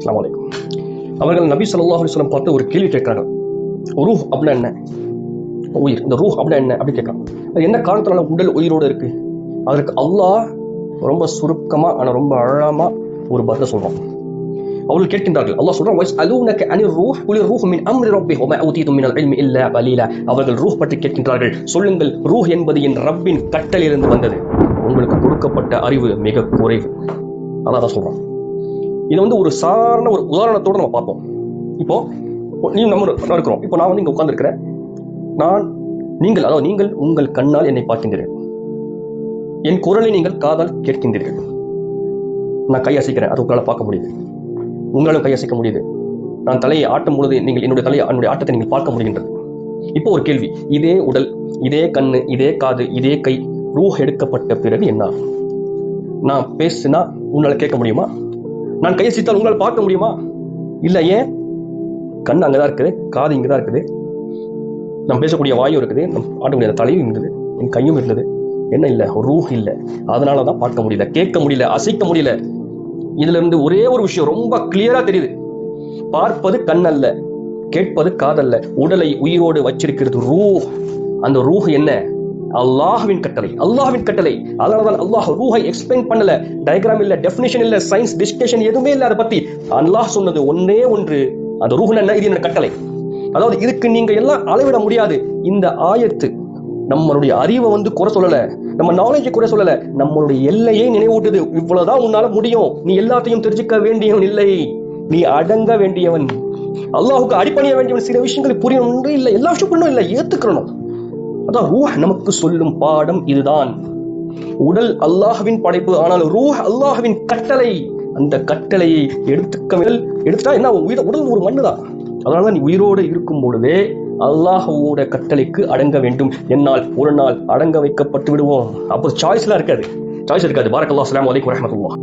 அஸ்ஸலாமு அலைக்கும். அவர்கள் நபி ஸல்லல்லாஹு அலைஹி வஸல்லம் பார்த்து ஒரு கேள்வி கேட்கிறாங்க. ரூஹ் அப்படின்னா என்ன? உயிர். இந்த ரூஹ் அப்படின்னா என்ன அப்படி கேட்கறாங்க. அது என்ன காரணத்தினால உடல் உயிரோடு இருக்கு? அதற்கு அல்லாஹ் ரொம்ப சுருக்கமா ஆனா ரொம்ப ஆழமா ஒரு பதில் சொல்றான். அவர்கள் கேட்கின்றார்கள். அல்லாஹ் சொல்றான், வஸ்அலூனக அனிர் ரூஹ் குலிர் ரூஹ் மின் அம்ரி ரப்பிஹி வமா ஊதீதும் மினல் இல்மி இல்லா கலீலா. அவர்கள் ரூஹ் பற்றி கேட்கின்றார்கள். சொல்லுங்கள், ரூஹ் என்பது என் ரப்பின் கட்டளையிலிருந்து வந்தது, உங்களுக்கு கொடுக்கப்பட்ட அறிவு மிக குறைவு. அல்லாஹ் தான் சொல்றான். இது ஒரு சாதாரண ஒரு உதாரணத்தோட நம்ம பார்ப்போம். இப்போ நம்ம இருக்கிறோம். இப்போ நான் இங்க உட்கார்ந்துருக்கிறேன். நீங்கள் உங்கள் கண்ணால் என்னை பார்க்கின்றீர்கள். என் குரலை நீங்கள் காதால் கேட்கின்றீர்கள். நான் கை அசைக்கிறேன், அது உங்களால் பார்க்க முடியுது. உங்களாலும் கை அசைக்க முடியுது. நான் தலையை ஆட்டும் பொழுது நீங்கள் என்னுடைய ஆட்டத்தை நீங்கள் பார்க்க முடிகின்றது. இப்போ ஒரு கேள்வி, இதே உடல், இதே கண்ணு, இதே காது, இதே கை ரூஹ் எடுக்கப்பட்ட பிறகு என்ன? நான் பேசினா உங்களால கேட்க முடியுமா? நான் கை அசைத்தால் உங்களால் பார்க்க முடியுமா? இல்ல. ஏன்? கண் அங்கதான் இருக்குது, காது இங்கதான் இருக்குது, நம்ம பேசக்கூடிய வாயும் இருக்குது, நம்ம ஆட்டக்கூடிய தலையும் இருந்தது, என் கையும் இருந்தது. என்ன இல்ல? ரூஹ் இல்ல. அதனாலதான் பார்க்க முடியல, கேட்க முடியல, அசைக்க முடியல. இதுல இருந்து ஒரே ஒரு விஷயம் ரொம்ப கிளியரா தெரியுது. பார்ப்பது கண் அல்ல, கேட்பது காதல்ல, உடலை உயிரோடு வச்சிருக்கிறது ரூஹ். அந்த ரூஹ் என்ன? அல்லாஹ்வின் கட்டளை, அல்லாஹ்வின் கட்டளை. அதனாலதான் அல்லாஹ் ரூஹை எக்ஸ்பிளைன் பண்ணல. டயக்ராம் இல்ல, டெஃபினிஷன் இல்ல, சயின்ஸ் டிஸ்கஷன் எதுவுமே இல்ல. அதை பத்தி அல்லாஹ் சொன்னது ஒன்னே ஒன்று, அந்த ரூஹ் என்ன? இது என்ன கட்டளை. அதாவது இதுக்கு நீங்க எல்லாம் அளவிட முடியாது. இந்த ஆயத்து நம்மளுடைய அறிவை குறை சொல்லல, நம்ம நாலேஜை குறை சொல்லல, நம்மளுடைய எல்லையை நினைவூட்டுது. இவ்வளவுதான் உன்னால முடியும், நீ எல்லாத்தையும் தெரிஞ்சுக்க வேண்டியவன் இல்லை, நீ அடங்க வேண்டியவன், அல்லாஹுக்கு அடிப்பணிய வேண்டியவன். சில விஷயங்களுக்கு புரியணும் இல்லை, எல்லா விஷயங்களும் இல்லை, ஏத்துக்கணும். அதான் ரூஹ் நமக்கு சொல்லும் பாடம் இதுதான். உடல் அல்லாஹ்வின் படைப்பு, ஆனால் ரூஹ் அல்லாஹ்வின் கட்டளை. அந்த கட்டளையை எடுத்துட்டா என்ன? உடல் ஒரு மண்ணு தான். அதனால நீ உயிரோடு இருக்கும் பொழுதே அல்லாஹ்வோட கட்டளைக்கு அடங்க வேண்டும். என்னால் ஒரு நாள் அடங்க வைக்கப்பட்டு விடுவோம். அப்போ சாய்ஸ்லாம் இருக்காது. பாரக்கல்லாஹு. அஸ்ஸலாமு அலைக்கும் வரஹ்மத்துல்லாஹ்.